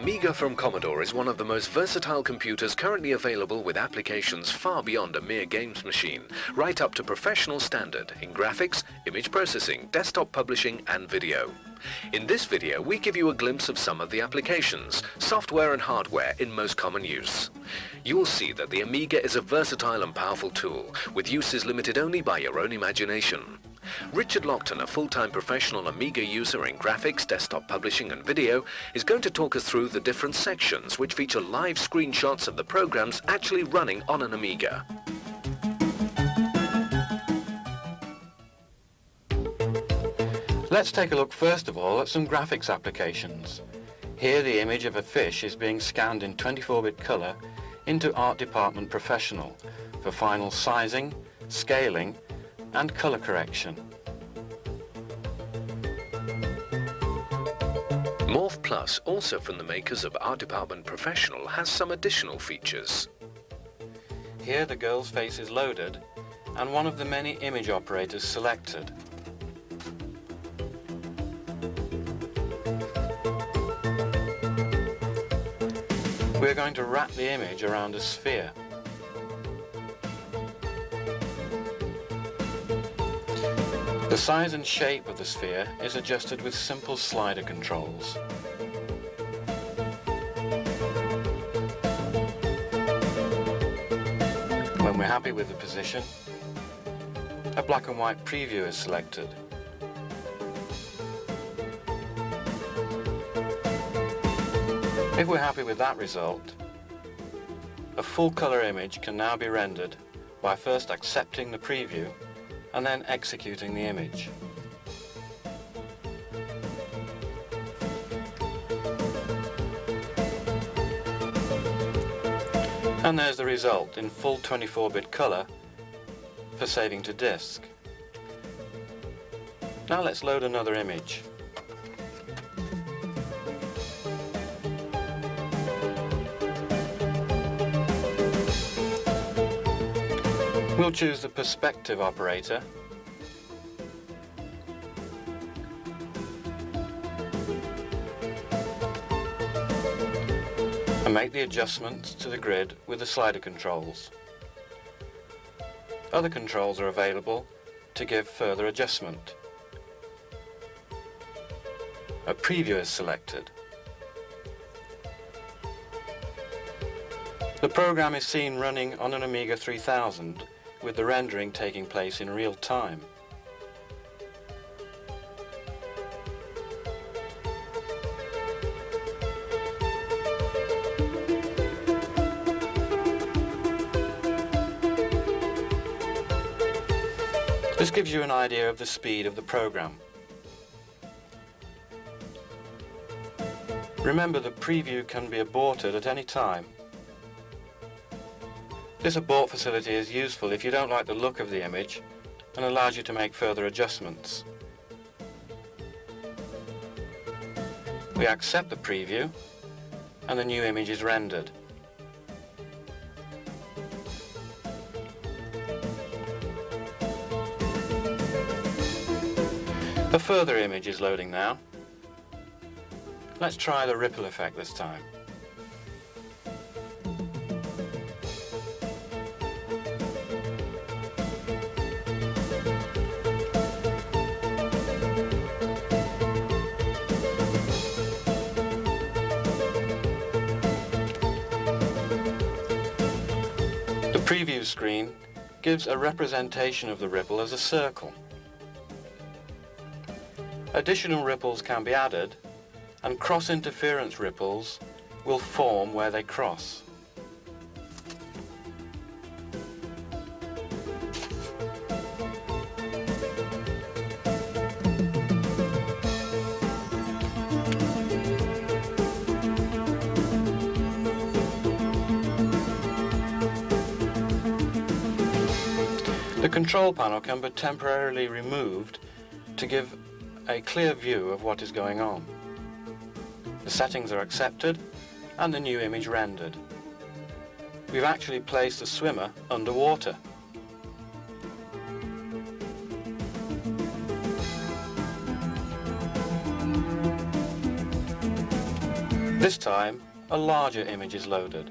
Amiga from Commodore is one of the most versatile computers currently available, with applications far beyond a mere games machine, right up to professional standard in graphics, image processing, desktop publishing and video. In this video we give you a glimpse of some of the applications, software and hardware in most common use. You will see that the Amiga is a versatile and powerful tool, with uses limited only by your own imagination. Richard Lockton, a full-time professional Amiga user in graphics, desktop publishing and video, is going to talk us through the different sections which feature live screenshots of the programs actually running on an Amiga. Let's take a look first of all at some graphics applications. Here the image of a fish is being scanned in 24-bit color into Art Department Professional for final sizing, scaling and color correction. Morph Plus, also from the makers of Art Department Professional, has some additional features. Here the girl's face is loaded and one of the many image operators selected. We're going to wrap the image around a sphere. The size and shape of the sphere is adjusted with simple slider controls. When we're happy with the position, a black and white preview is selected. If we're happy with that result, a full color image can now be rendered by first accepting the preview and then executing the image. And there's the result in full 24-bit color for saving to disk. Now let's load another image. We'll choose the perspective operator and make the adjustments to the grid with the slider controls. Other controls are available to give further adjustment. A preview is selected. The program is seen running on an Amiga 3000 with the rendering taking place in real time. This gives you an idea of the speed of the program. Remember, the preview can be aborted at any time. This abort facility is useful if you don't like the look of the image and allows you to make further adjustments. We accept the preview and the new image is rendered. A further image is loading now. Let's try the ripple effect this time. The preview screen gives a representation of the ripple as a circle. Additional ripples can be added, and cross-interference ripples will form where they cross. The control panel can be temporarily removed to give a clear view of what is going on. The settings are accepted and the new image rendered. We've actually placed the swimmer underwater. This time, a larger image is loaded.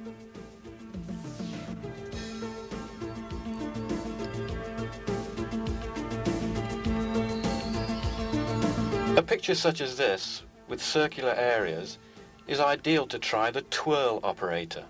A picture such as this, with circular areas, is ideal to try the twirl operator.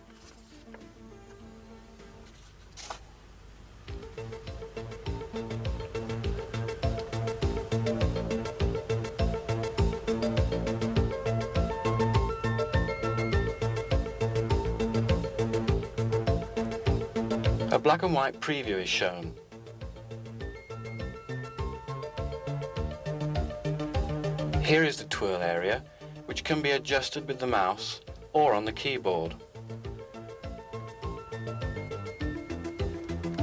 A black and white preview is shown. Here is the twirl area, which can be adjusted with the mouse or on the keyboard.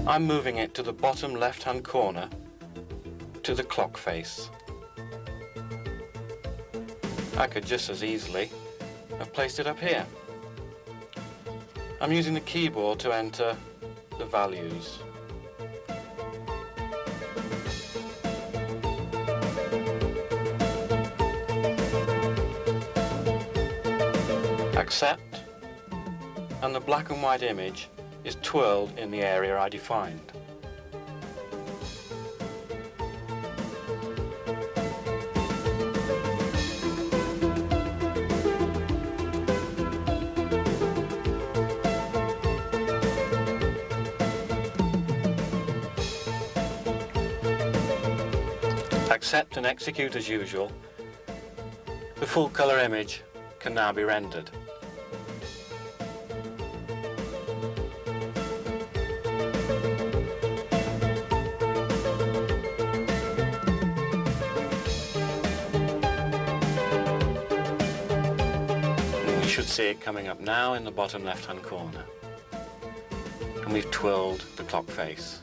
I'm moving it to the bottom left-hand corner to the clock face. I could just as easily have placed it up here. I'm using the keyboard to enter the values. Accept, and the black and white image is twirled in the area I defined. Accept and execute as usual. The full colour image can now be rendered. We should see it coming up now in the bottom left-hand corner. And we've twirled the clock face.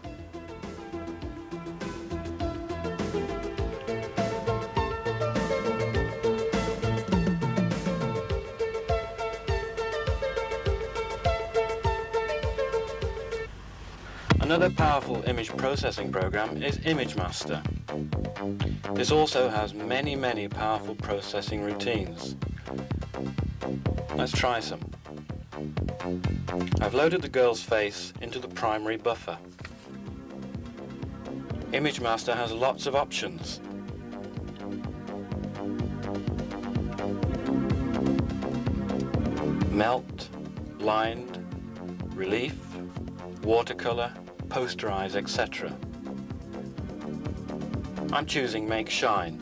Another powerful image processing program is ImageMaster. This also has many powerful processing routines. Let's try some. I've loaded the girl's face into the primary buffer. ImageMaster has lots of options. Melt, lined, relief, watercolor, posterize, etc. I'm choosing Make Shine.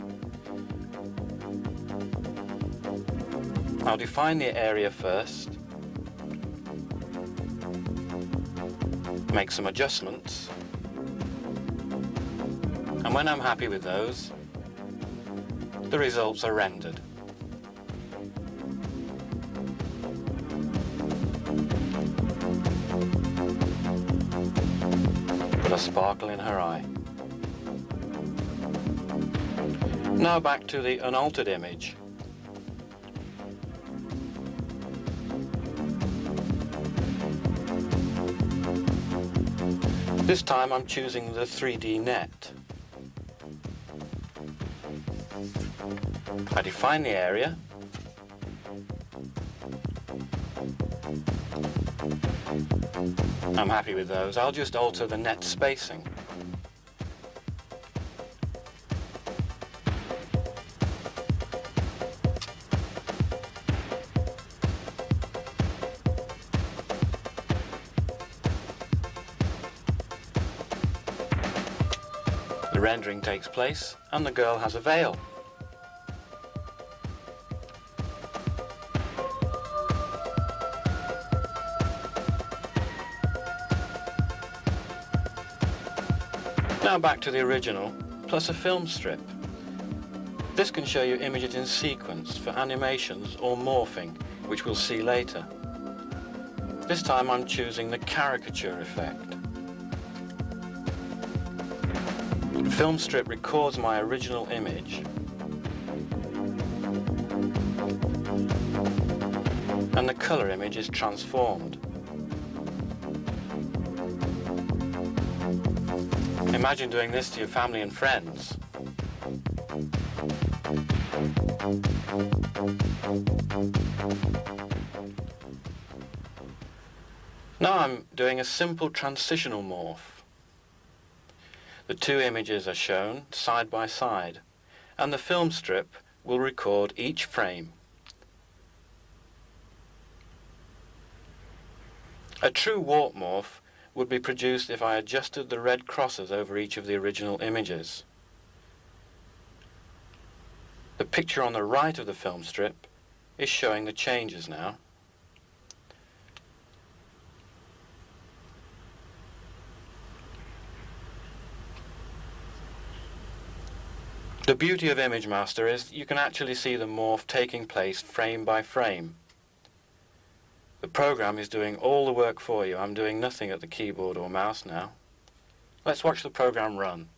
I'll define the area first, make some adjustments, and when I'm happy with those, the results are rendered. Put a sparkle in her eye. Now back to the unaltered image. This time I'm choosing the 3D net. I define the area. I'm happy with those. I'll just alter the net spacing. The rendering takes place and the girl has a veil. Now back to the original, plus a film strip. This can show you images in sequence for animations or morphing, which we'll see later. This time I'm choosing the caricature effect. The film strip records my original image and the colour image is transformed. Imagine doing this to your family and friends. Now I'm doing a simple transitional morph. The two images are shown side by side, and the film strip will record each frame. A true warp morph would be produced if I adjusted the red crosses over each of the original images. The picture on the right of the film strip is showing the changes now. The beauty of Image Master is you can actually see the morph taking place frame by frame. The program is doing all the work for you. I'm doing nothing at the keyboard or mouse now. Let's watch the program run.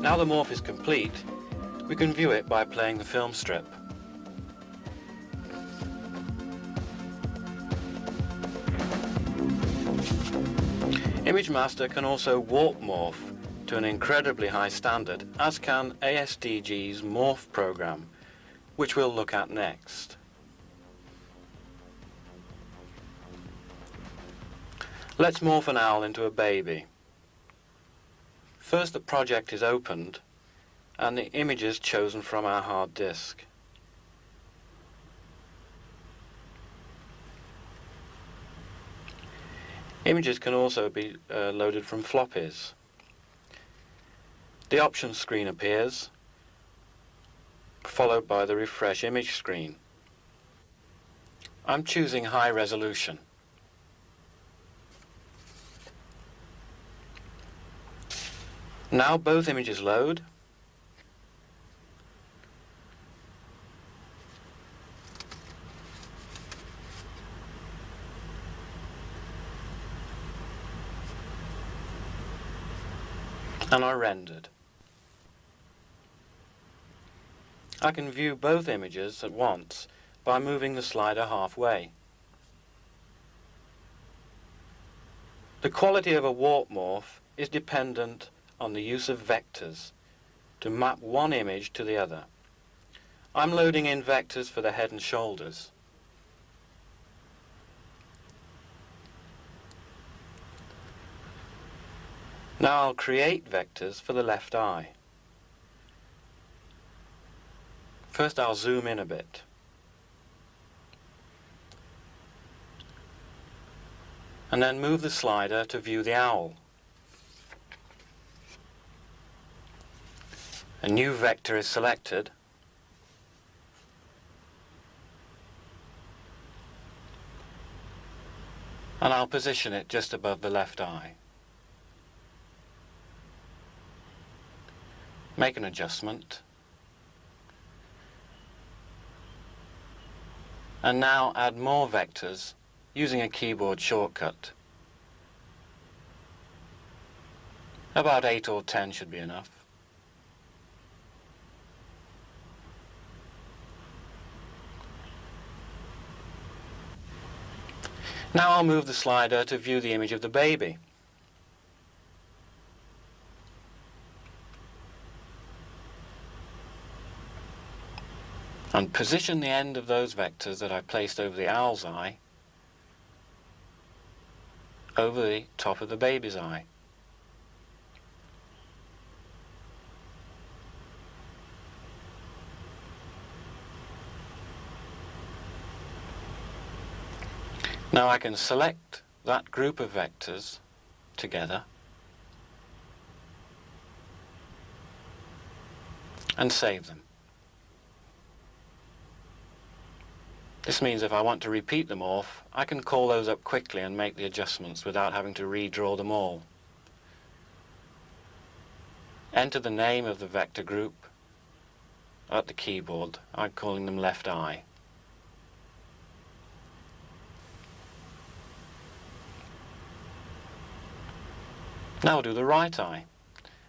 Now the morph is complete, we can view it by playing the film strip. Image Master can also warp morph to an incredibly high standard, as can ASDG's morph program, which we'll look at next. Let's morph an owl into a baby. First, the project is opened and the image is chosen from our hard disk. Images can also be loaded from floppies. The options screen appears, followed by the refresh image screen. I'm choosing high resolution. Now both images load. And are rendered. I can view both images at once by moving the slider halfway. The quality of a warp morph is dependent on the use of vectors to map one image to the other. I'm loading in vectors for the head and shoulders. Now I'll create vectors for the left eye. First I'll zoom in a bit. and then move the slider to view the owl. A new vector is selected, and I'll position it just above the left eye. Make an adjustment, and now add more vectors using a keyboard shortcut. About 8 or 10 should be enough. Now I'll move the slider to view the image of the baby. And position the end of those vectors that I placed over the owl's eye over the top of the baby's eye. Now I can select that group of vectors together and save them. This means if I want to repeat them off, I can call those up quickly and make the adjustments without having to redraw them all. Enter the name of the vector group at the keyboard. I'm calling them left eye. Now we'll do the right eye.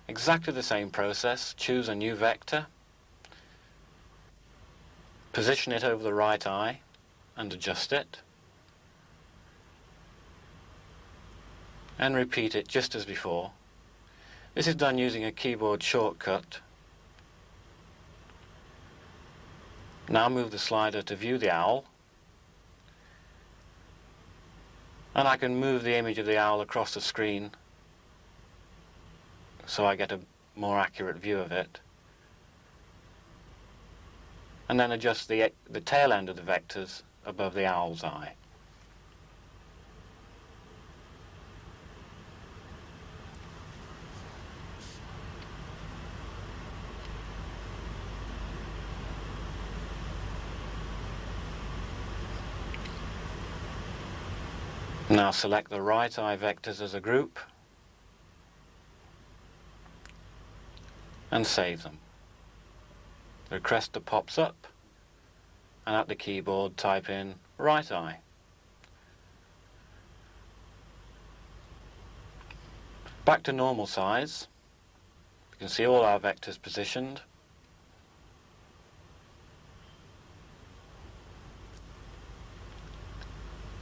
Exactly the same process. Choose a new vector, position it over the right eye and adjust it, and repeat it just as before. This is done using a keyboard shortcut. Now move the slider to view the owl, and I can move the image of the owl across the screen so I get a more accurate view of it, and then adjust the tail end of the vectors above the owl's eye. Now select the right eye vectors as a group and save them. The requester pops up, and at the keyboard type in right eye. Back to normal size. You can see all our vectors positioned.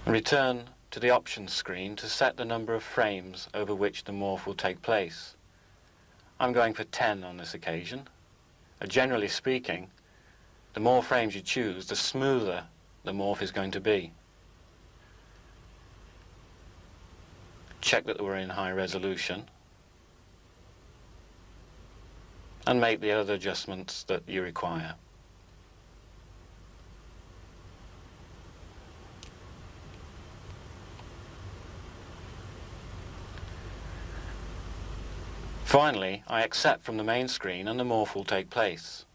And return to the options screen to set the number of frames over which the morph will take place. I'm going for 10 on this occasion. Generally speaking, the more frames you choose, the smoother the morph is going to be. Check that we're in high resolution and make the other adjustments that you require. Finally, I accept from the main screen and the morph will take place.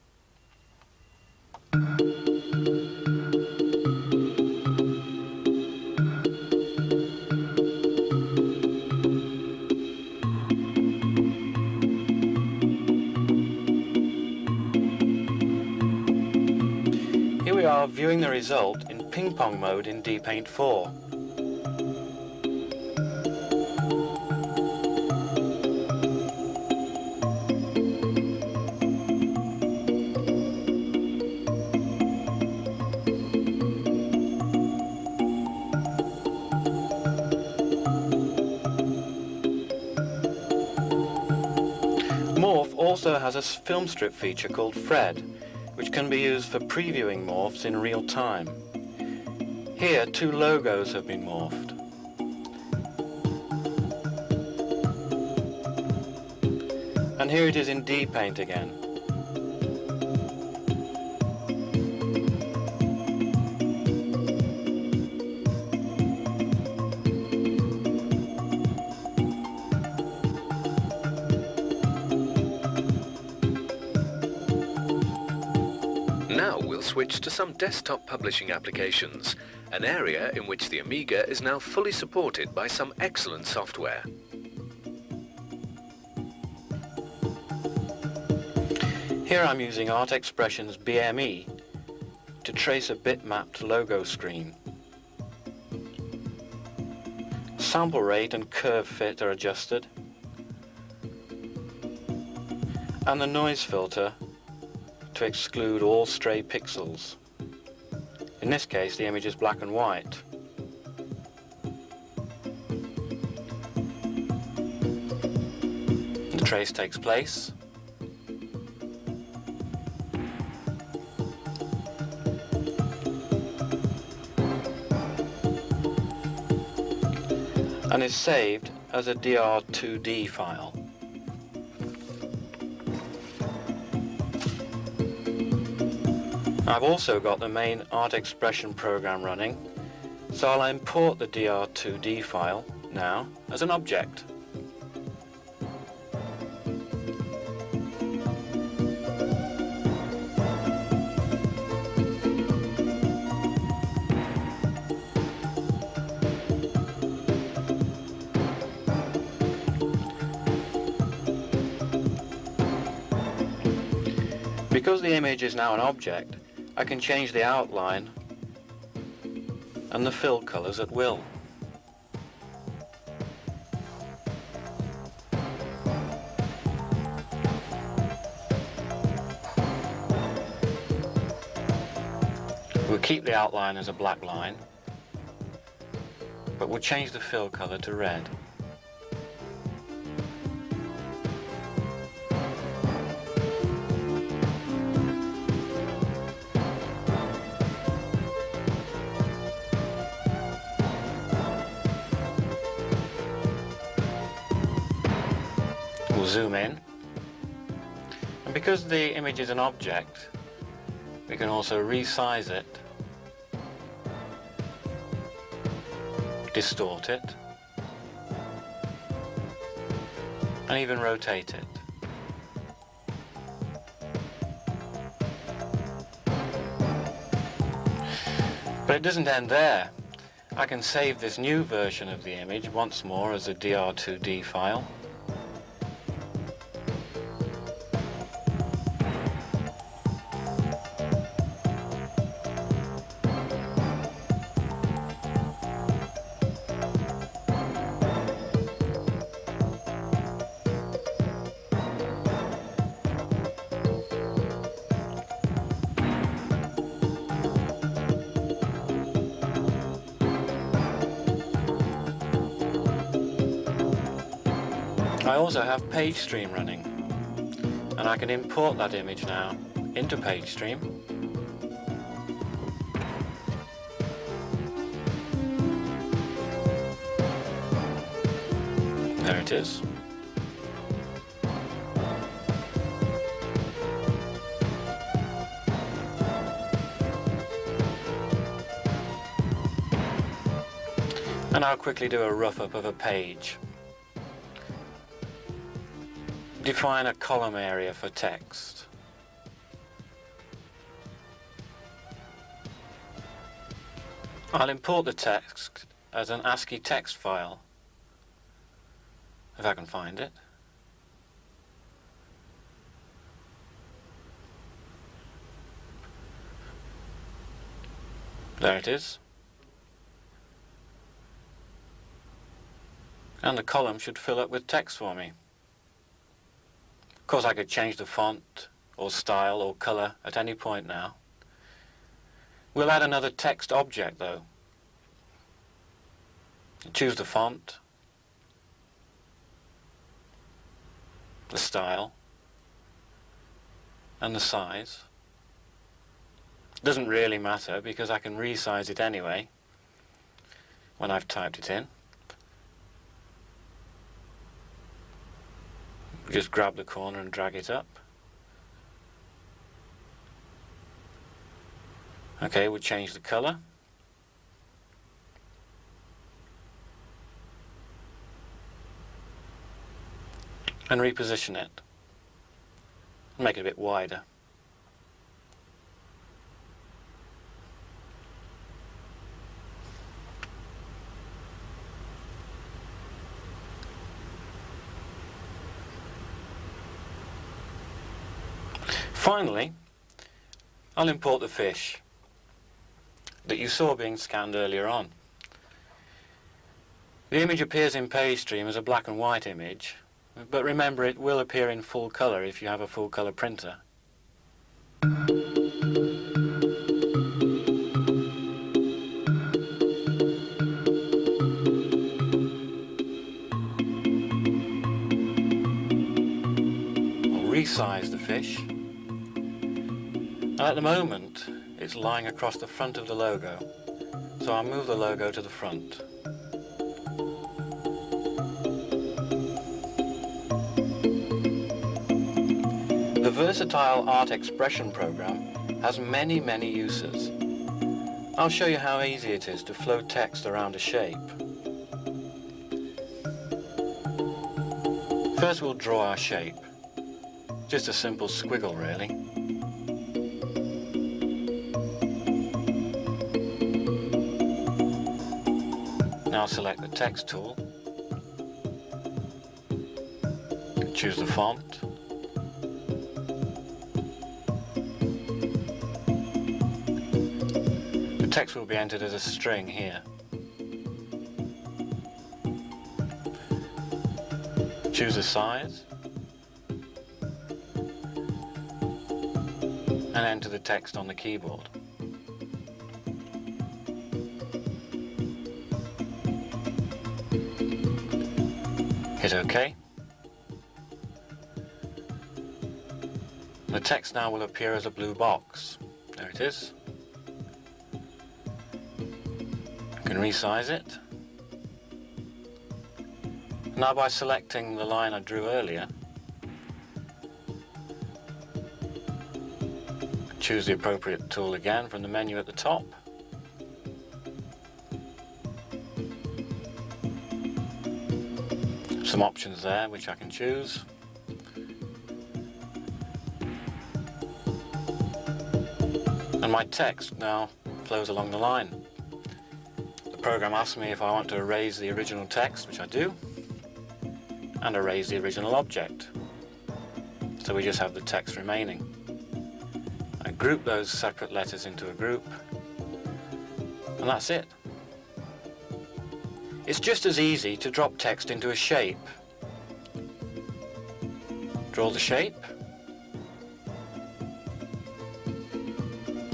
Here we are viewing the result in ping-pong mode in DPaint 4. Morph also has a film strip feature called Fred, which can be used for previewing morphs in real time. Here, 2 logos have been morphed. And here it is in DPaint again. Now we'll switch to some desktop publishing applications, an area in which the Amiga is now fully supported by some excellent software. Here I'm using Art Expression's BME to trace a bitmapped logo screen. Sample rate and curve fit are adjusted, and the noise filter to exclude all stray pixels. In this case, the image is black and white. The trace takes place. And is saved as a DR2D file. I've also got the main Art Expression program running, so I'll import the DR2D file now as an object. Because the image is now an object, I can change the outline and the fill colors at will. We'll keep the outline as a black line, but we'll change the fill color to red. We'll zoom in, and because the image is an object, we can also resize it, distort it, and even rotate it. But it doesn't end there. I can save this new version of the image once more as a DR2D file. I also have PageStream running, and I can import that image now into PageStream. There it is. And I'll quickly do a rough up of a page. Define a column area for text. I'll import the text as an ASCII text file, if I can find it. There it is. And the column should fill up with text for me. Of course, I could change the font or style or color at any point now. We'll add another text object though. Choose the font, the style, and the size. Doesn't really matter because I can resize it anyway when I've typed it in. Just grab the corner and drag it up. Okay, we'll change the color. And reposition it. Make it a bit wider. Finally, I'll import the fish that you saw being scanned earlier on. The image appears in PageStream as a black and white image, but remember it will appear in full colour if you have a full colour printer. I'll resize the fish. Now at the moment it's lying across the front of the logo, so I'll move the logo to the front. The versatile art expression program has many uses. I'll show you how easy it is to float text around a shape. First we'll draw our shape. Just a simple squiggle really. Now select the text tool. Choose the font. The text will be entered as a string here. Choose a size and enter the text on the keyboard. Hit OK. The text now will appear as a blue box. There it is. I can resize it. Now by selecting the line I drew earlier, choose the appropriate tool again from the menu at the top. Some options there which I can choose. And my text now flows along the line. The program asks me if I want to erase the original text, which I do, and erase the original object. So we just have the text remaining. I group those separate letters into a group, and that's it. It's just as easy to drop text into a shape. Draw the shape.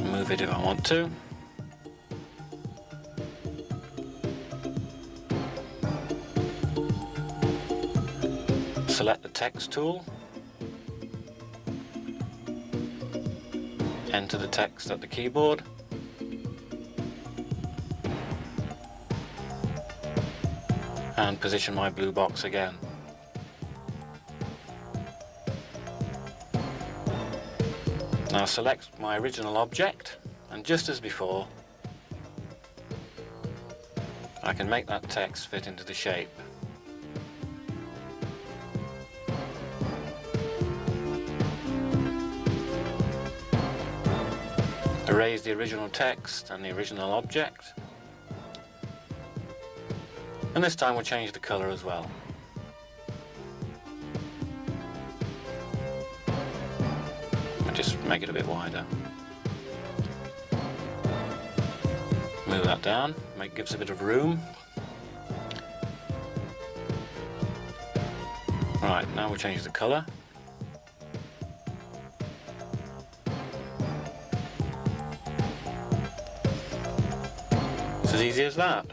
Move it if I want to. Select the text tool. Enter the text at the keyboard. And position my blue box again. Now select my original object, and just as before, I can make that text fit into the shape. Erase the original text and the original object. And this time we'll change the colour as well. I'll just make it a bit wider. Move that down, gives a bit of room. Right, now we'll change the colour. It's as easy as that.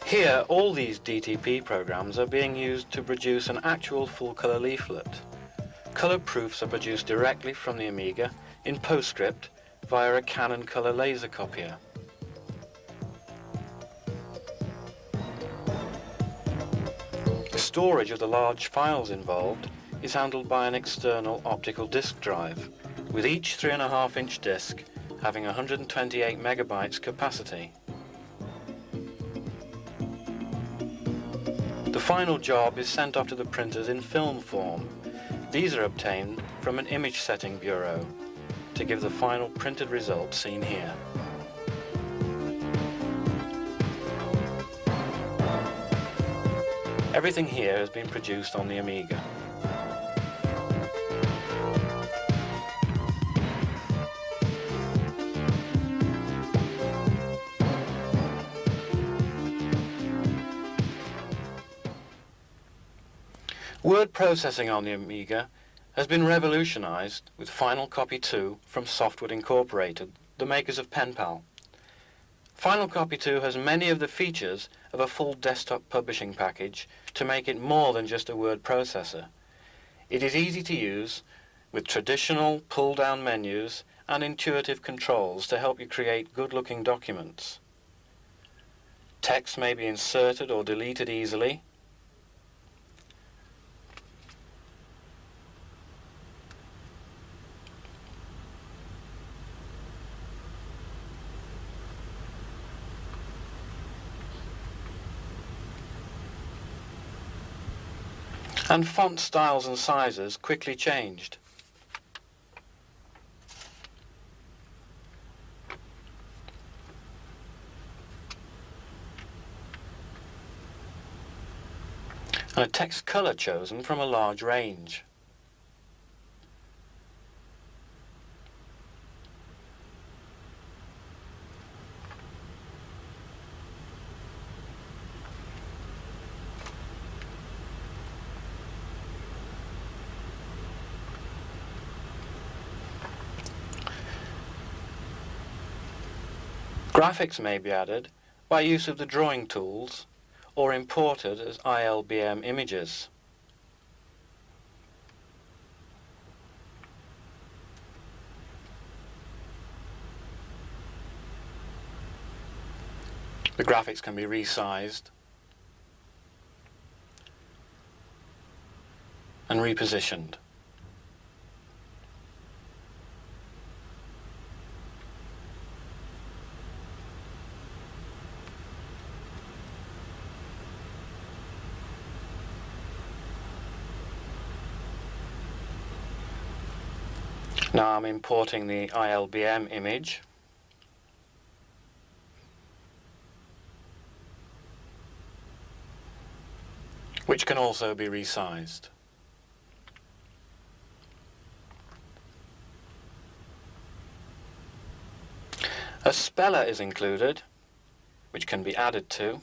Here, all these DTP programs are being used to produce an actual full-colour leaflet. Colour proofs are produced directly from the Amiga in PostScript via a Canon colour laser copier. The storage of the large files involved is handled by an external optical disk drive, with each 3.5-inch disk having 128 megabytes capacity. The final job is sent off to the printers in film form. These are obtained from an image setting bureau to give the final printed result seen here. Everything here has been produced on the Amiga. Word processing on the Amiga has been revolutionized with Final Copy 2 from Softwood Incorporated, the makers of Pen Pal. Final Copy 2 has many of the features of a full desktop publishing package to make it more than just a word processor. It is easy to use with traditional pull-down menus and intuitive controls to help you create good-looking documents. Text may be inserted or deleted easily. And font styles and sizes quickly changed. And a text color chosen from a large range. Graphics may be added by use of the drawing tools or imported as ILBM images. The graphics can be resized and repositioned. Now I'm importing the ILBM image. Which can also be resized. A speller is included, which can be added to.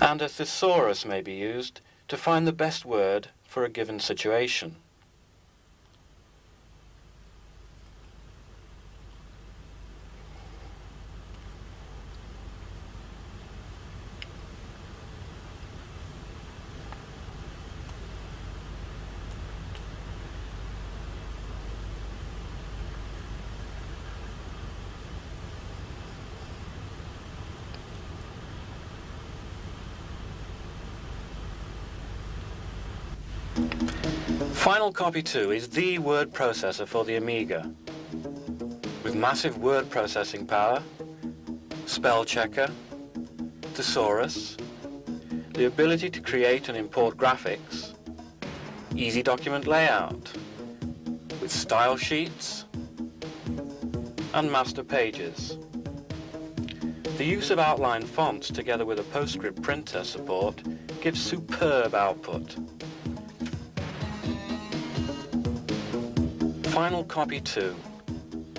And a thesaurus may be used to find the best word for a given situation. Final Copy 2 is the word processor for the Amiga, with massive word processing power, spell checker, thesaurus, the ability to create and import graphics, easy document layout, with style sheets and master pages. The use of outline fonts together with a PostScript printer support gives superb output. Final Copy 2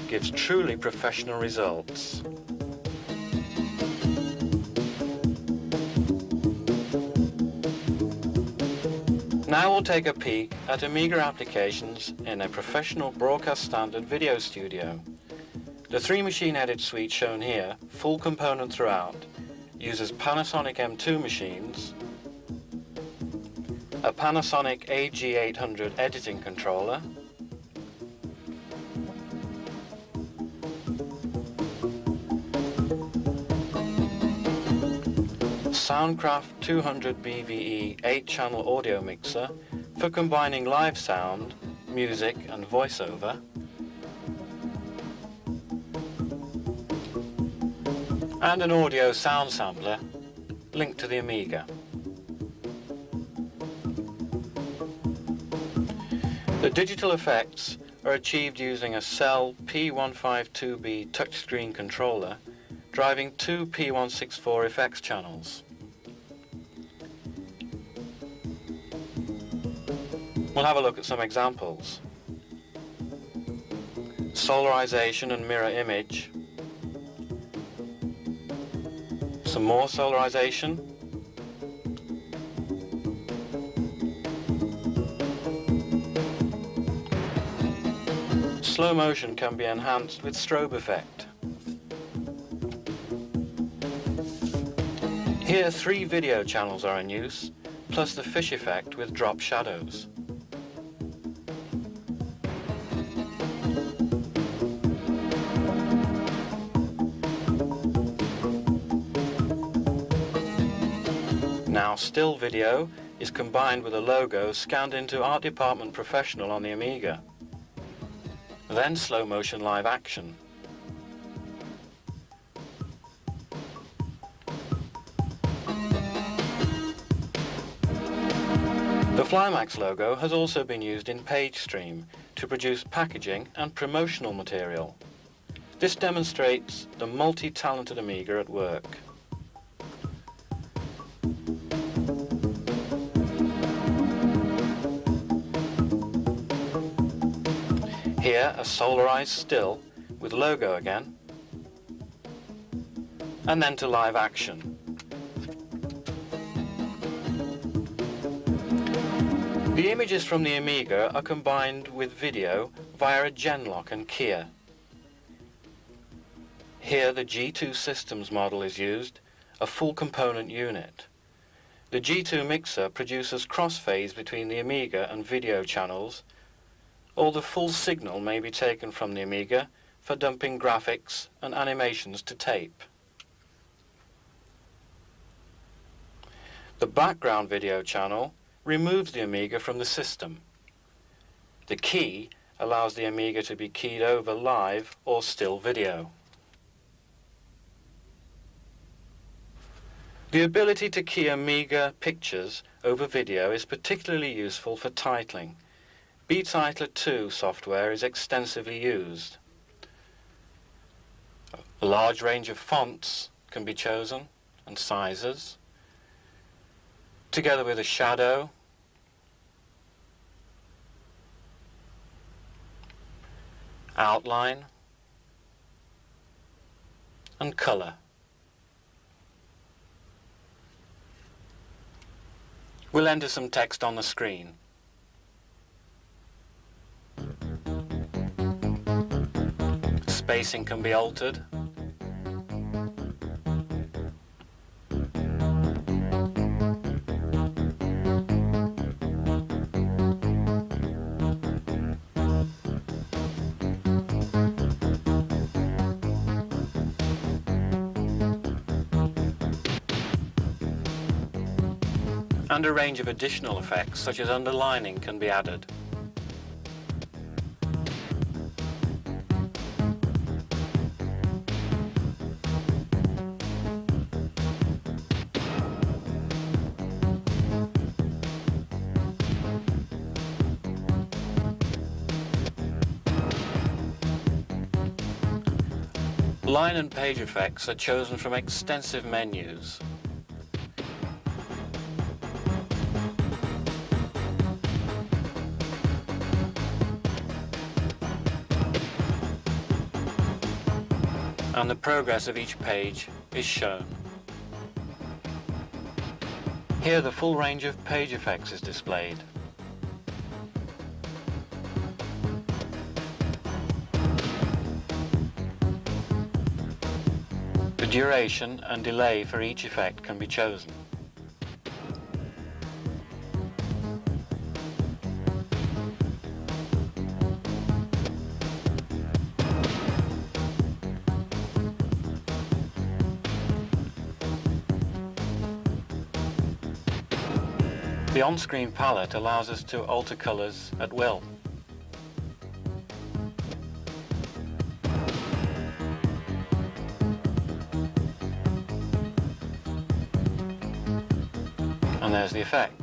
gives truly professional results. Now we'll take a peek at Amiga applications in a professional broadcast standard video studio. The 3-machine edit suite shown here, full component throughout, uses Panasonic M2 machines, a Panasonic AG800 editing controller, Soundcraft 200 BVE 8-channel audio mixer for combining live sound, music and voiceover, and an audio sound sampler linked to the Amiga. The digital effects are achieved using a Cell P152B touchscreen controller driving two P164 effects channels. We'll have a look at some examples. Solarization and mirror image. Some more solarization. Slow motion can be enhanced with strobe effect. Here 3 video channels are in use, plus the fish effect with drop shadows. Now still video is combined with a logo scanned into Art Department Professional on the Amiga. Then slow motion live action. The Flymax logo has also been used in PageStream to produce packaging and promotional material. This demonstrates the multi-talented Amiga at work. Here, a solarized still with logo again, and then to live action. The images from the Amiga are combined with video via a Genlock and keyer. Here the G2 systems model is used, a full component unit. The G2 mixer produces crossfades between the Amiga and video channels, or the full signal may be taken from the Amiga for dumping graphics and animations to tape. The background video channel removes the Amiga from the system. The key allows the Amiga to be keyed over live or still video. The ability to key Amiga pictures over video is particularly useful for titling. bTitler 2 software is extensively used. A large range of fonts can be chosen and sizes, together with a shadow, outline, and color. We'll enter some text on the screen. Spacing can be altered. And a range of additional effects, such as underlining, can be added. Line and page effects are chosen from extensive menus. And the progress of each page is shown. Here the full range of page effects is displayed. The duration and delay for each effect can be chosen. The on-screen palette allows us to alter colors at will. And there's the effect.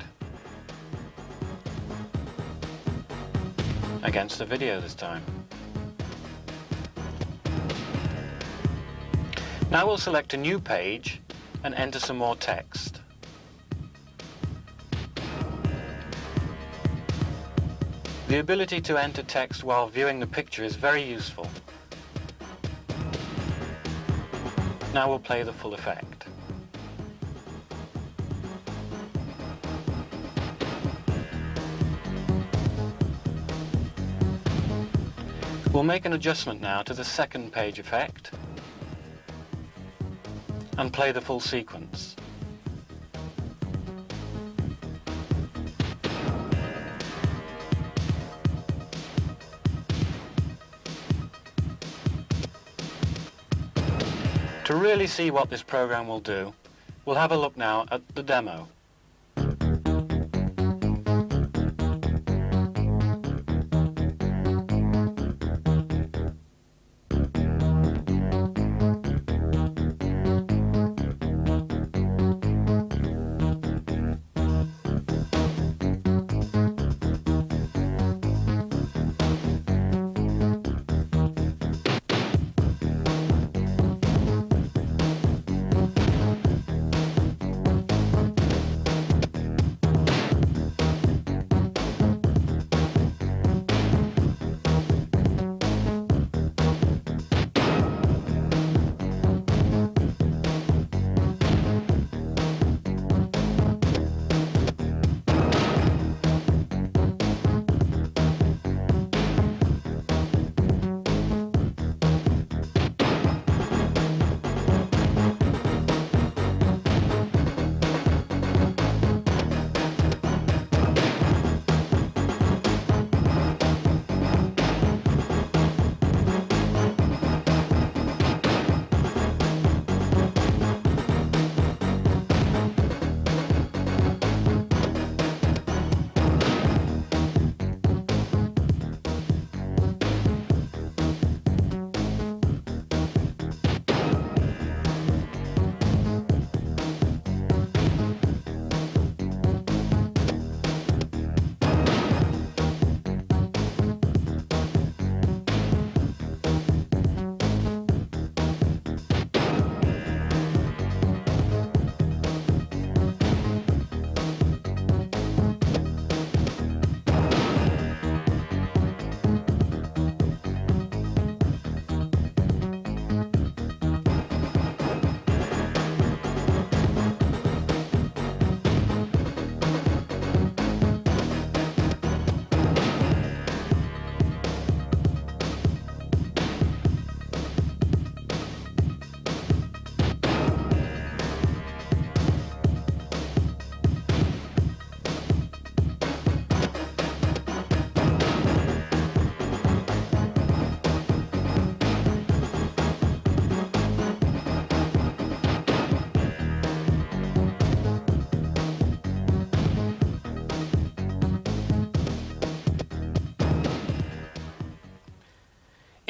against the video this time. Now we'll select a new page and enter some more text. The ability to enter text while viewing the picture is very useful. Now we'll play the full effect. We'll make an adjustment now to the second page effect and play the full sequence. To really see what this program will do, we'll have a look now at the demo.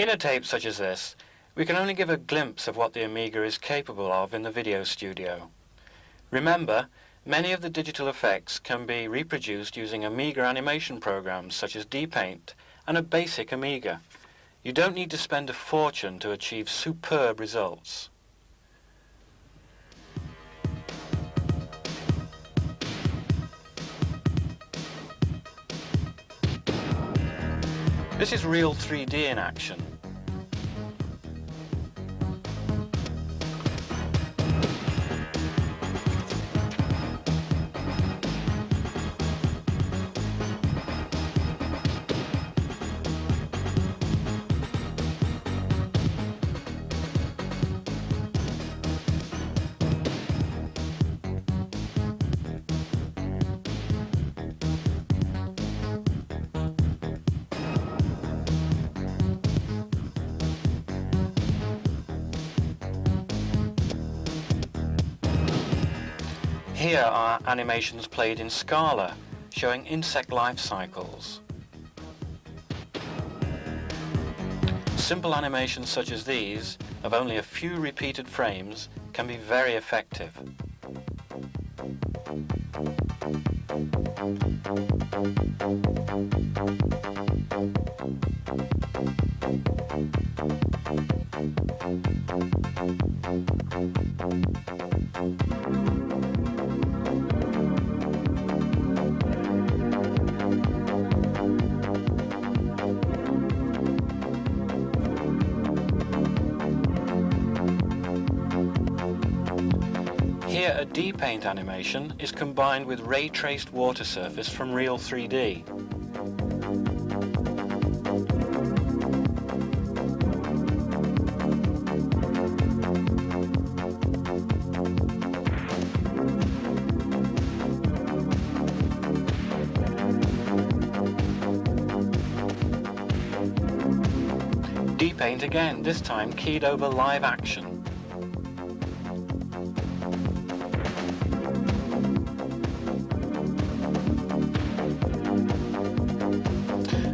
In a tape such as this, we can only give a glimpse of what the Amiga is capable of in the video studio. Remember, many of the digital effects can be reproduced using Amiga animation programs such as dPaint and a basic Amiga. You don't need to spend a fortune to achieve superb results. This is real 3D in action. Here are animations played in Scala, showing insect life cycles. Simple animations such as these, of only a few repeated frames, can be very effective. a depaint animation is combined with ray-traced water surface from Real 3D. Depaint again, this time keyed over live action.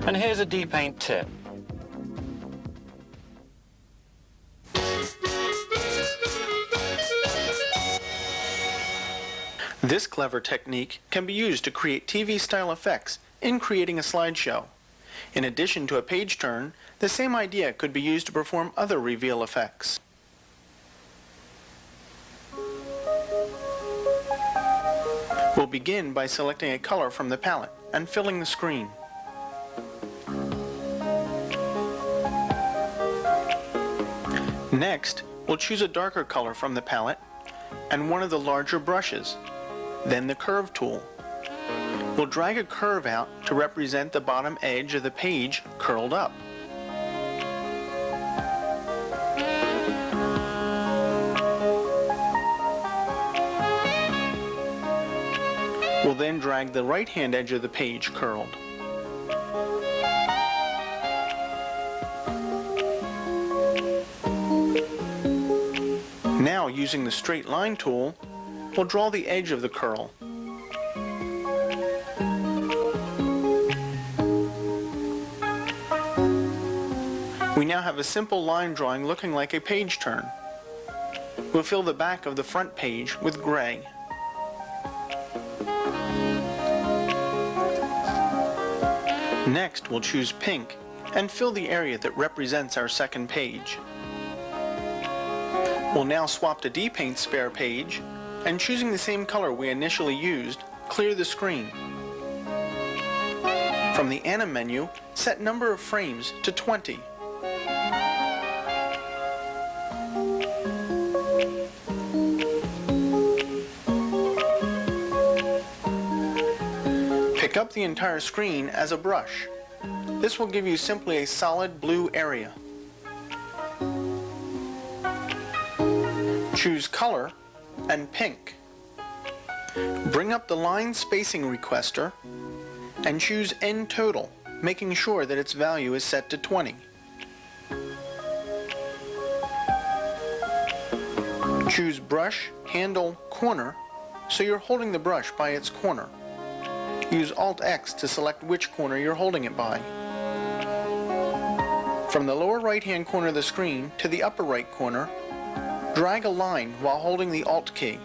And here's a depaint tip. This clever technique can be used to create TV-style effects in creating a slideshow. In addition to a page turn, the same idea could be used to perform other reveal effects. We'll begin by selecting a color from the palette and filling the screen. Next, we'll choose a darker color from the palette and one of the larger brushes, then the curve tool. We'll drag a curve out to represent the bottom edge of the page curled up. We'll then drag the right-hand edge of the page curled. Now, using the straight line tool, we'll draw the edge of the curl. We now have a simple line drawing looking like a page turn. We'll fill the back of the front page with gray. Next, we'll choose pink and fill the area that represents our second page. We'll now swap to depaint spare page, and choosing the same color we initially used, clear the screen. From the Anim menu, set number of frames to 20. Pick up the entire screen as a brush. This will give you simply a solid blue area. Choose Color and Pink. Bring up the line spacing requester and choose End Total, making sure that its value is set to 20. Choose Brush, Handle, Corner, so you're holding the brush by its corner. Use Alt-X to select which corner you're holding it by. From the lower right-hand corner of the screen to the upper right corner, drag a line while holding the Alt key.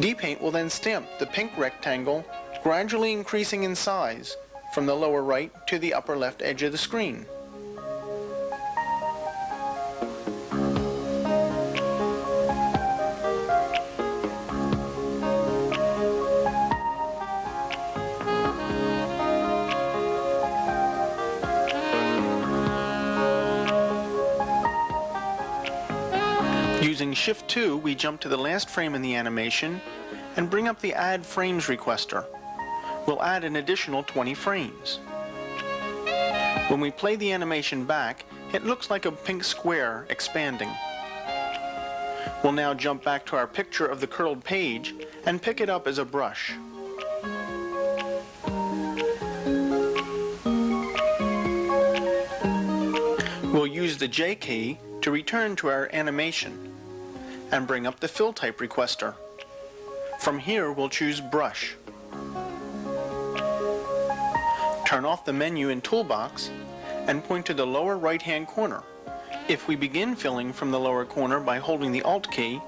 Depaint will then stamp the pink rectangle, gradually increasing in size from the lower right to the upper left edge of the screen. Using Shift-2, we jump to the last frame in the animation and bring up the Add Frames requester. We'll add an additional 20 frames. When we play the animation back, it looks like a pink square expanding. We'll now jump back to our picture of the curled page and pick it up as a brush. We'll use the J key to return to our animation and bring up the Fill Type requester. From here, we'll choose Brush. Turn off the menu and toolbox and point to the lower right-hand corner. If we begin filling from the lower corner by holding the Alt key,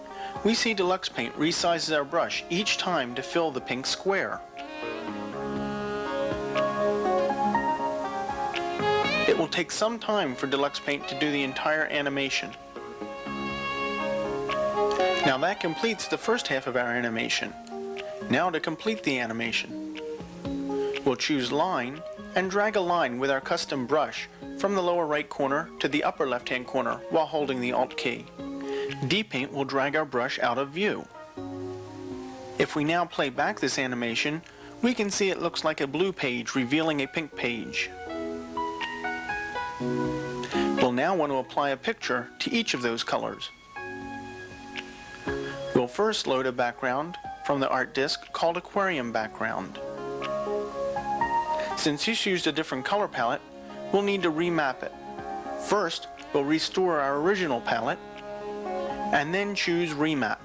we see Deluxe Paint resizes our brush each time to fill the pink square. It will take some time for Deluxe Paint to do the entire animation. Now that completes the first half of our animation. Now to complete the animation. We'll choose Line and drag a line with our custom brush from the lower right corner to the upper left-hand corner while holding the Alt key. depaint will drag our brush out of view. If we now play back this animation, we can see it looks like a blue page revealing a pink page. We'll now want to apply a picture to each of those colors. We'll first load a background from the art disk called Aquarium Background. Since this used a different color palette, we'll need to remap it. First, we'll restore our original palette, and then choose Remap.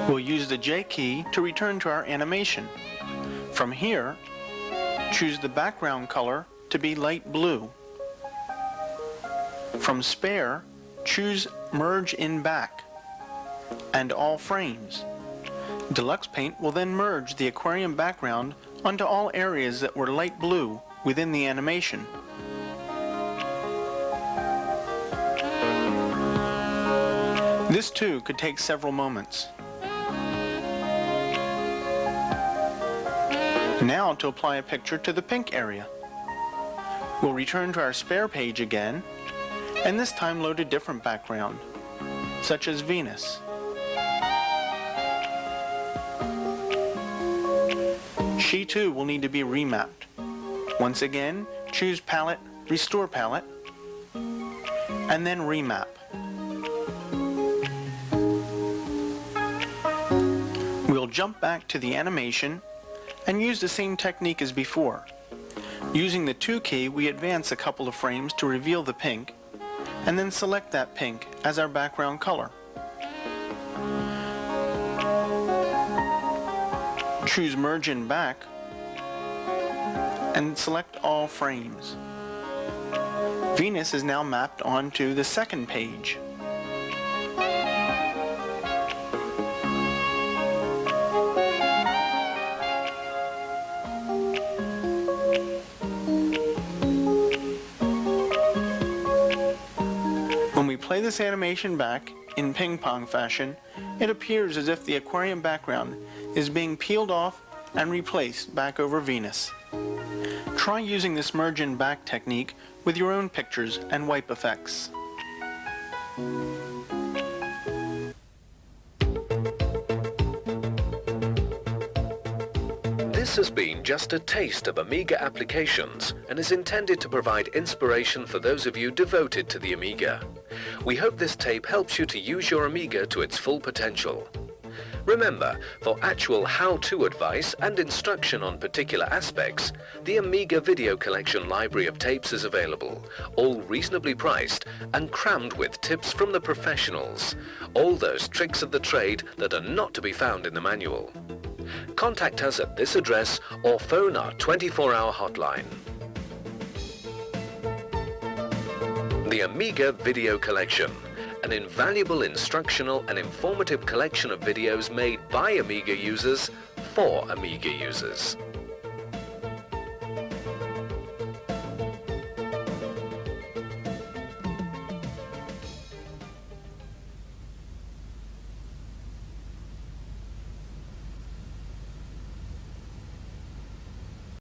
We'll use the J key to return to our animation. From here, choose the background color to be light blue. From Spare, choose Merge in Back and All Frames. Deluxe Paint will then merge the aquarium background onto all areas that were light blue within the animation. This too could take several moments. Now to apply a picture to the pink area. We'll return to our Spare page again, and this time load a different background, such as Venus. She too will need to be remapped. Once again, choose Palette, Restore Palette, and then Remap. We'll jump back to the animation and use the same technique as before. Using the 2 key, we advance a couple of frames to reveal the pink, and then select that pink as our background color. Choose Merge in Back and select All Frames. Venus is now mapped onto the second page. When we play this animation back in ping-pong fashion, it appears as if the aquarium background is being peeled off and replaced back over Venus. Try using this merge in back technique with your own pictures and wipe effects. This has been just a taste of Amiga applications and is intended to provide inspiration for those of you devoted to the Amiga. We hope this tape helps you to use your Amiga to its full potential. Remember, for actual how-to advice and instruction on particular aspects, the Amiga Video Collection library of tapes is available, all reasonably priced and crammed with tips from the professionals, all those tricks of the trade that are not to be found in the manual. Contact us at this address or phone our 24-hour hotline. The Amiga Video Collection, an invaluable instructional and informative collection of videos made by Amiga users for Amiga users.